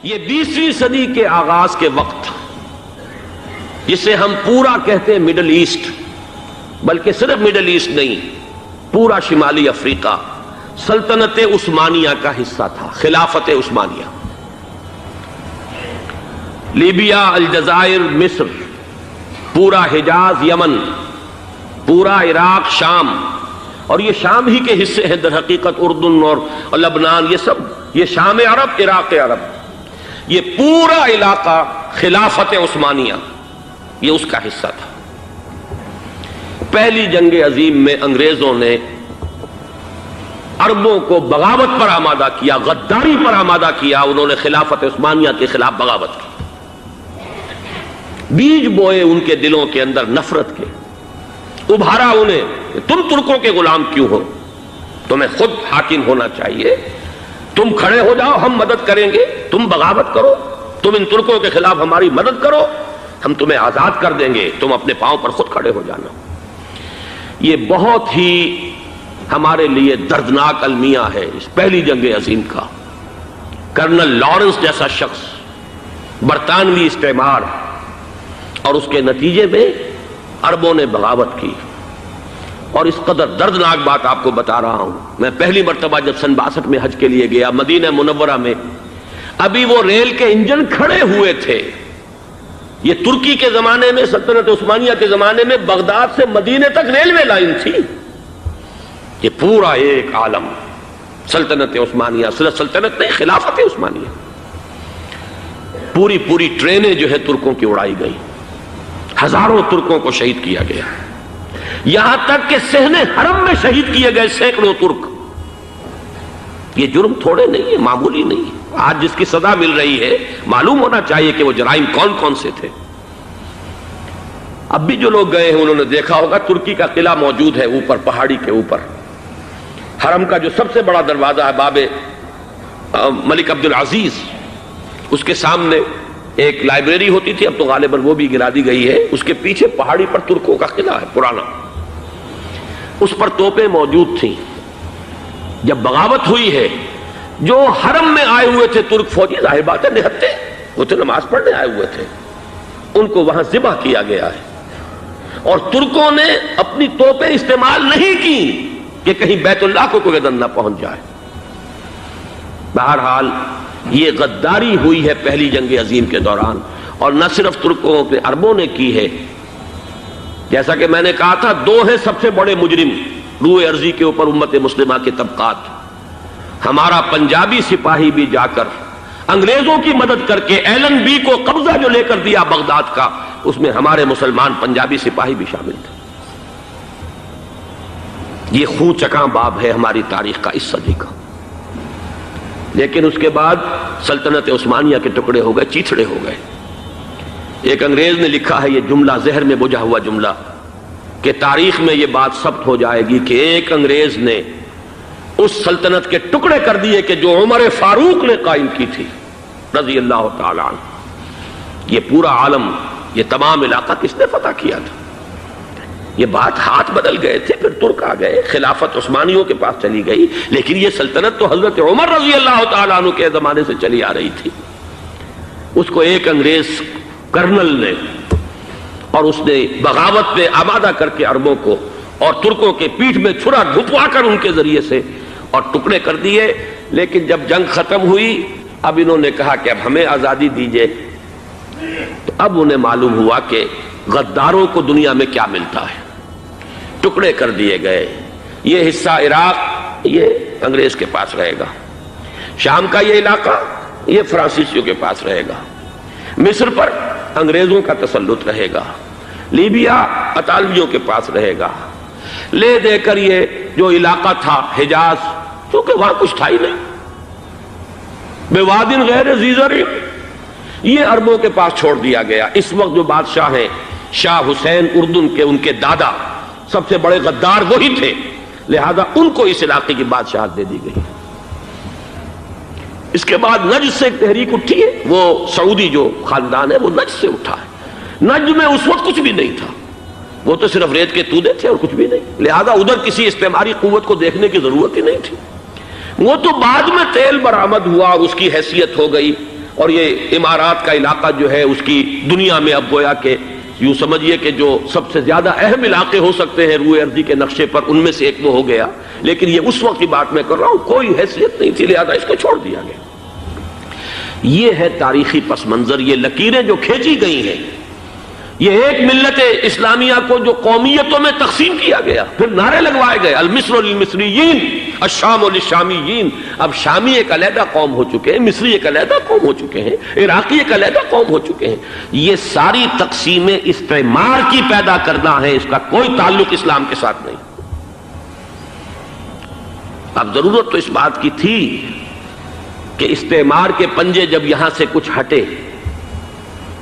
یہ 20ویں صدی کے آغاز کے وقت جسے ہم پورا کہتے ہیں مڈل ایسٹ، بلکہ صرف مڈل ایسٹ نہیں، پورا شمالی افریقہ سلطنت عثمانیہ کا حصہ تھا، خلافت عثمانیہ۔ لیبیا، الجزائر، مصر، پورا حجاز، یمن، پورا عراق، شام، اور یہ شام ہی کے حصے ہیں در حقیقت، اردن اور لبنان، یہ سب، یہ شام عرب، عراق عرب، یہ پورا علاقہ خلافت عثمانیہ یہ اس کا حصہ تھا۔ پہلی جنگ عظیم میں انگریزوں نے عربوں کو بغاوت پر آمادہ کیا، غداری پر آمادہ کیا، انہوں نے خلافت عثمانیہ کے خلاف بغاوت کی، بیج بوئے ان کے دلوں کے اندر نفرت کے، ابھارا انہیں، تم ترکوں کے غلام کیوں ہو، تمہیں خود حاکم ہونا چاہیے، تم کھڑے ہو جاؤ، ہم مدد کریں گے، تم بغاوت کرو، تم ان ترکوں کے خلاف ہماری مدد کرو، ہم تمہیں آزاد کر دیں گے، تم اپنے پاؤں پر خود کھڑے ہو جانا۔ یہ بہت ہی ہمارے لیے دردناک المیہ ہے اس پہلی جنگ عظیم کا۔ کرنل لارنس جیسا شخص، برطانوی استعمار، اور اس کے نتیجے میں عربوں نے بغاوت کی۔ اور اس قدر دردناک بات آپ کو بتا رہا ہوں، میں پہلی مرتبہ جب سن 62 میں حج کے لیے گیا مدینہ منورہ میں، ابھی وہ ریل کے انجن کھڑے ہوئے تھے۔ یہ ترکی کے زمانے میں، سلطنت عثمانیہ کے زمانے میں بغداد سے مدینے تک ریلوے لائن تھی۔ یہ پورا ایک عالم سلطنت عثمانیہ، صرف سلطنت نہیں، خلافت عثمانیہ، پوری ٹرینیں جو ہے ترکوں کی اڑائی گئی، ہزاروں ترکوں کو شہید کیا گیا، یہاں تک کہ صحن حرم میں شہید کیے گئے سینکڑوں ترک۔ یہ جرم تھوڑے نہیں ہے، معمولی نہیں ہے۔ آج جس کی سزا مل رہی ہے، معلوم ہونا چاہیے کہ وہ جرائم کون کون سے تھے۔ اب بھی جو لوگ گئے ہیں انہوں نے دیکھا ہوگا، ترکی کا قلعہ موجود ہے اوپر پہاڑی کے اوپر، حرم کا جو سب سے بڑا دروازہ ہے باب ملک عبدالعزیز، اس کے سامنے ایک لائبریری ہوتی تھی، اب تو غالباً وہ بھی گرا دی گئی ہے، اس کے پیچھے پہاڑی پر ترکوں کا قلعہ ہے پرانا، اس پر توپیں موجود تھیں۔ جب بغاوت ہوئی ہے، جو حرم میں آئے ہوئے تھے ترک فوجی، ظاہر بات ہے نہتے، وہ تو نماز پڑھنے آئے ہوئے تھے، ان کو وہاں ذبح کیا گیا ہے، اور ترکوں نے اپنی توپیں استعمال نہیں کی کہ کہیں بیت اللہ کو کوئی گدن نہ پہنچ جائے۔ بہرحال یہ غداری ہوئی ہے پہلی جنگ عظیم کے دوران، اور نہ صرف ترکوں کے، عربوں نے کی ہے۔ جیسا کہ میں نے کہا تھا، دو ہیں سب سے بڑے مجرم روئے ارضی کے اوپر امت مسلمہ کے طبقات۔ ہمارا پنجابی سپاہی بھی جا کر انگریزوں کی مدد کر کے ایلن بی کو قبضہ جو لے کر دیا بغداد کا، اس میں ہمارے مسلمان پنجابی سپاہی بھی شامل تھے۔ یہ خون چکاں باب ہے ہماری تاریخ کا اس صدی کا۔ لیکن اس کے بعد سلطنت عثمانیہ کے ٹکڑے ہو گئے، چیتھڑے ہو گئے۔ ایک انگریز نے لکھا ہے، یہ جملہ زہر میں بجھا ہوا جملہ، کہ تاریخ میں یہ بات ثبت ہو جائے گی کہ ایک انگریز نے اس سلطنت کے ٹکڑے کر دیے کہ جو عمر فاروق نے قائم کی تھی رضی اللہ تعالیٰ عنہ۔ یہ پورا عالم، یہ تمام علاقہ کس نے فتح کیا تھا؟ یہ بات ہاتھ بدل گئے تھے، پھر ترک آ گئے، خلافت عثمانیوں کے پاس چلی گئی، لیکن یہ سلطنت تو حضرت عمر رضی اللہ تعالیٰ عنہ کے زمانے سے چلی آ رہی تھی۔ اس کو ایک انگریز کرنل نے، اور اس نے بغاوت پہ آمادہ کر کے عربوں کو اور ترکوں کے پیٹھ میں چھرا گھپوا کر ان کے ذریعے سے اور ٹکڑے کر دیے۔ لیکن جب جنگ ختم ہوئی، اب انہوں نے کہا کہ اب ہمیں آزادی دیجیے، تو اب انہیں معلوم ہوا کہ غداروں کو دنیا میں کیا ملتا ہے۔ ٹکڑے کر دیے گئے۔ یہ حصہ عراق یہ انگریز کے پاس رہے گا، شام کا یہ علاقہ یہ فرانسیسیوں کے پاس رہے گا، مصر پر انگریزوں کا تسلط رہے گا، لیبیا اطالویوں کے پاس رہے گا۔ لے دے کر یہ جو علاقہ تھا حجاز، کیونکہ وہاں کچھ تھا ہی نہیں، بوادٍ غیر ذی زرع، یہ عربوں کے پاس چھوڑ دیا گیا۔ اس وقت جو بادشاہ ہیں، شاہ حسین اردن کے، ان کے دادا سب سے بڑے غدار وہی تھے، لہذا ان کو اس علاقے کی بادشاہت دے دی گئی۔ اس کے بعد نجد سے ایک تحریک اٹھی ہے، وہ سعودی جو خاندان ہے وہ نجد سے اٹھا ہے۔ نجد میں اس وقت کچھ بھی نہیں تھا، وہ تو صرف ریت کے تودے تھے اور کچھ بھی نہیں، لہذا ادھر کسی استعماری قوت کو دیکھنے کی ضرورت ہی نہیں تھی۔ وہ تو بعد میں تیل برآمد ہوا اور اس کی حیثیت ہو گئی، اور یہ امارات کا علاقہ جو ہے اس کی دنیا میں اب گویا کہ یوں سمجھیے کہ جو سب سے زیادہ اہم علاقے ہو سکتے ہیں روئے ارضی کے نقشے پر، ان میں سے ایک وہ ہو گیا. لیکن یہ اس وقت کی بات میں کر رہا ہوں، کوئی حیثیت نہیں تھی، لہذا اس کو چھوڑ دیا گیا. یہ ہے تاریخی پس منظر، یہ لکیریں جو کھینچی گئی ہیں. یہ ایک ملت اسلامیہ کو جو قومیتوں میں تقسیم کیا گیا، پھر نعرے لگوائے گئے المصر للمصریین الشام للشامیین. اب شامی ایک علیحدہ قوم ہو چکے ہیں، مصری ایک علیحدہ قوم ہو چکے ہیں، عراقی ایک علیحدہ قوم ہو چکے ہیں. یہ ساری تقسیمیں استعمار کی پیدا کرنا ہے، اس کا کوئی تعلق اسلام کے ساتھ نہیں. اب ضرورت تو اس بات کی تھی کہ استعمار کے پنجے جب یہاں سے کچھ ہٹے،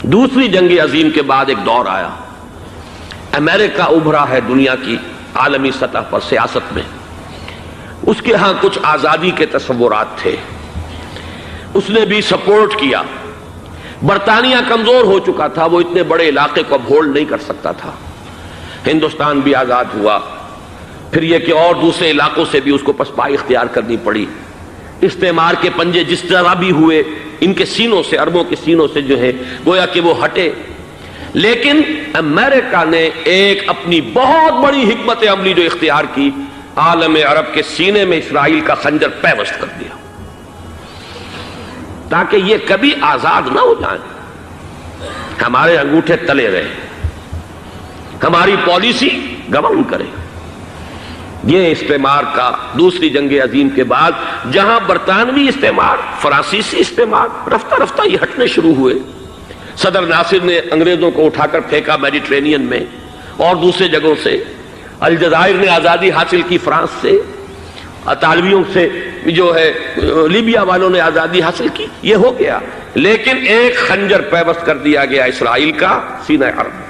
دوسری جنگ عظیم کے بعد ایک دور آیا، امریکہ ابھرا ہے دنیا کی عالمی سطح پر سیاست میں. اس کے ہاں کچھ آزادی کے تصورات تھے، اس نے بھی سپورٹ کیا. برطانیہ کمزور ہو چکا تھا، وہ اتنے بڑے علاقے کو اب ہولڈ نہیں کر سکتا تھا. ہندوستان بھی آزاد ہوا، پھر یہ کہ اور دوسرے علاقوں سے بھی اس کو پسپائی اختیار کرنی پڑی. استعمار کے پنجے جس طرح بھی ہوئے، ان کے سینوں سے، عربوں کے سینوں سے جو ہے گویا کہ وہ ہٹے. لیکن امریکہ نے ایک اپنی بہت بڑی حکمت عملی جو اختیار کی، عالم عرب کے سینے میں اسرائیل کا خنجر پیوست کر دیا تاکہ یہ کبھی آزاد نہ ہو جائیں، ہمارے انگوٹھے تلے رہے، ہماری پالیسی گورن کرے. یہ استعمار کا دوسری جنگ عظیم کے بعد، جہاں برطانوی استعمار، فرانسیسی استعمار رفتہ رفتہ یہ ہٹنے شروع ہوئے. صدر ناصر نے انگریزوں کو اٹھا کر پھینکا میڈیٹرینین میں اور دوسرے جگہوں سے. الجزائر نے آزادی حاصل کی فرانس سے، اطالویوں سے جو ہے لیبیا والوں نے آزادی حاصل کی. یہ ہو گیا، لیکن ایک خنجر پیوست کر دیا گیا اسرائیل کا سینہ عرب.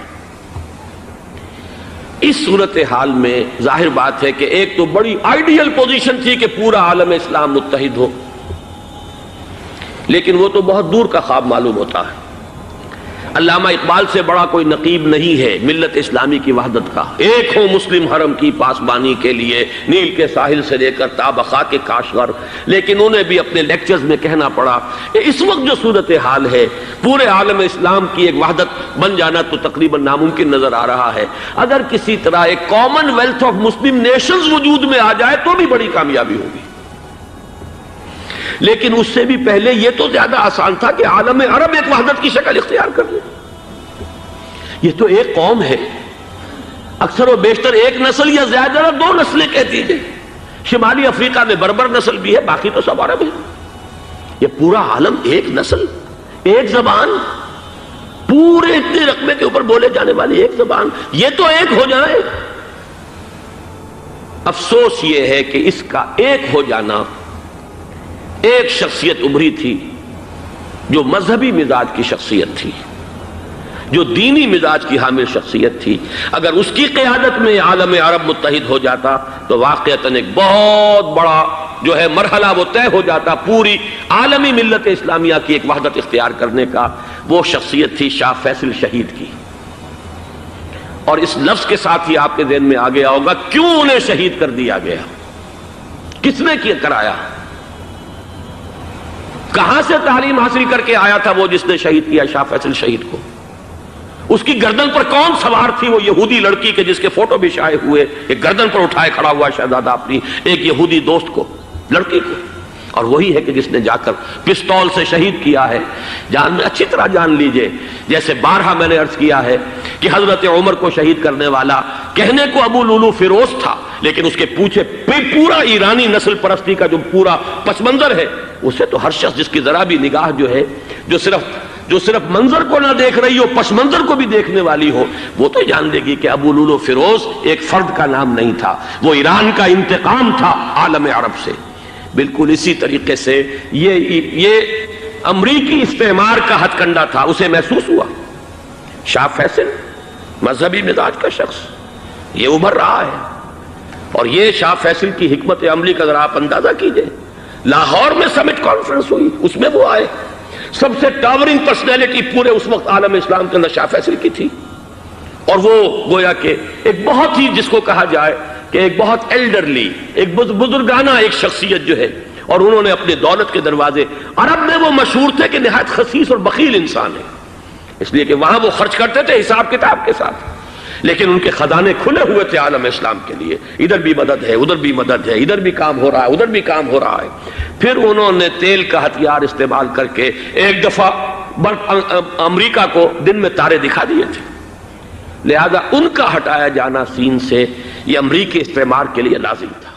اس صورتحال میں ظاہر بات ہے کہ ایک تو بڑی آئیڈیل پوزیشن تھی کہ پورا عالم اسلام متحد ہو، لیکن وہ تو بہت دور کا خواب معلوم ہوتا ہے. علامہ اقبال سے بڑا کوئی نقیب نہیں ہے ملت اسلامی کی وحدت کا. ایک ہو مسلم حرم کی پاسبانی کے لیے، نیل کے ساحل سے لے کر تابخا کے کاشغر. لیکن انہیں بھی اپنے لیکچرز میں کہنا پڑا کہ اس وقت جو صورتحال ہے، پورے عالم اسلام کی ایک وحدت بن جانا تو تقریباً ناممکن نظر آ رہا ہے. اگر کسی طرح ایک common wealth of Muslim nations وجود میں آ جائے تو بھی بڑی کامیابی ہوگی. لیکن اس سے بھی پہلے یہ تو زیادہ آسان تھا کہ عالم عرب ایک وحدت کی شکل اختیار کر لے. یہ تو ایک قوم ہے، اکثر و بیشتر ایک نسل یا زیادہ دو نسلیں کہتی ہیں. شمالی افریقہ میں بربر نسل بھی ہے، باقی تو سب عرب ہے. یہ پورا عالم ایک نسل، ایک زبان، پورے اتنے رقبے کے اوپر بولے جانے والی ایک زبان، یہ تو ایک ہو جائے. افسوس یہ ہے کہ اس کا ایک ہو جانا، ایک شخصیت ابھری تھی جو مذہبی مزاج کی شخصیت تھی، جو دینی مزاج کی حامل شخصیت تھی. اگر اس کی قیادت میں عالم عرب متحد ہو جاتا تو واقعتاً ایک بہت بڑا جو ہے مرحلہ وہ طے ہو جاتا پوری عالمی ملت اسلامیہ کی ایک وحدت اختیار کرنے کا. وہ شخصیت تھی شاہ فیصل شہید کی. اور اس لفظ کے ساتھ ہی آپ کے ذہن میں آ گیا ہوگا کیوں انہیں شہید کر دیا گیا، کس نے کرایا، کہاں سے تعلیم حاصل کر کے آیا تھا وہ جس نے شہید کیا شاہ فیصل شہید کو. اس کی گردن پر کون سوار تھی؟ وہ یہودی لڑکی کے جس کے فوٹو بھی شائع ہوئے، ایک گردن پر اٹھائے کھڑا ہوا شہزادہ اپنی ایک یہودی دوست کو، لڑکی کو. اور وہی ہے کہ جس نے جا کر پستول سے شہید کیا ہے. جان میں اچھی طرح جان لیجئے، جیسے بارہا میں نے عرض کیا ہے کہ حضرت عمر کو شہید کرنے والا کہنے کو ابو لولو فیروز تھا، لیکن اس کے پیچھے پورا ایرانی نسل پرستی کا جو پورا پس منظر ہے، اسے تو ہر شخص جس کی ذرا بھی نگاہ جو ہے جو صرف منظر کو نہ دیکھ رہی ہو، پس منظر کو بھی دیکھنے والی ہو، وہ تو جان لے گی کہ ابو لولو فیروز ایک فرد کا نام نہیں تھا، وہ ایران کا انتقام تھا عالم عرب سے. بالکل اسی طریقے سے یہ امریکی استعمار کا ہتھ کنڈا تھا، اسے محسوس ہوا. شاہ فیصل مذہبی مزاج کا شخص یہ ابھر رہا ہے، اور یہ شاہ فیصل کی حکمت عملی کا ذرا آپ اندازہ کیجئے. لاہور میں سمٹ کانفرنس ہوئی، اس میں وہ آئے، سب سے ٹاورنگ پرسنالٹی پورے اس وقت عالم اسلام کے اندر شاہ فیصل کی تھی. اور وہ گویا کہ ایک بہت ہی جس کو کہا جائے کہ ایک بہت ایلڈرلی، ایک بزرگانہ ایک شخصیت جو ہے، اور انہوں نے اپنی دولت کے دروازے، عرب میں وہ مشہور تھے کہ نہایت خسیس اور بخیل انسان ہے، اس لیے کہ وہاں وہ خرچ کرتے تھے حساب کتاب کے ساتھ، لیکن ان کے خزانے کھلے ہوئے تھے عالم اسلام کے لیے، ادھر بھی مدد ہے، ادھر بھی مدد ہے، ادھر بھی کام ہو رہا ہے، ادھر بھی کام ہو رہا ہے۔ پھر انہوں نے تیل کا ہتھیار استعمال کر کے ایک دفعہ امریکہ کو دن میں تارے دکھا دیے تھے، لہذا ان کا ہٹایا جانا سین سے یہ امریکی استعمار کے لیے لازم تھا۔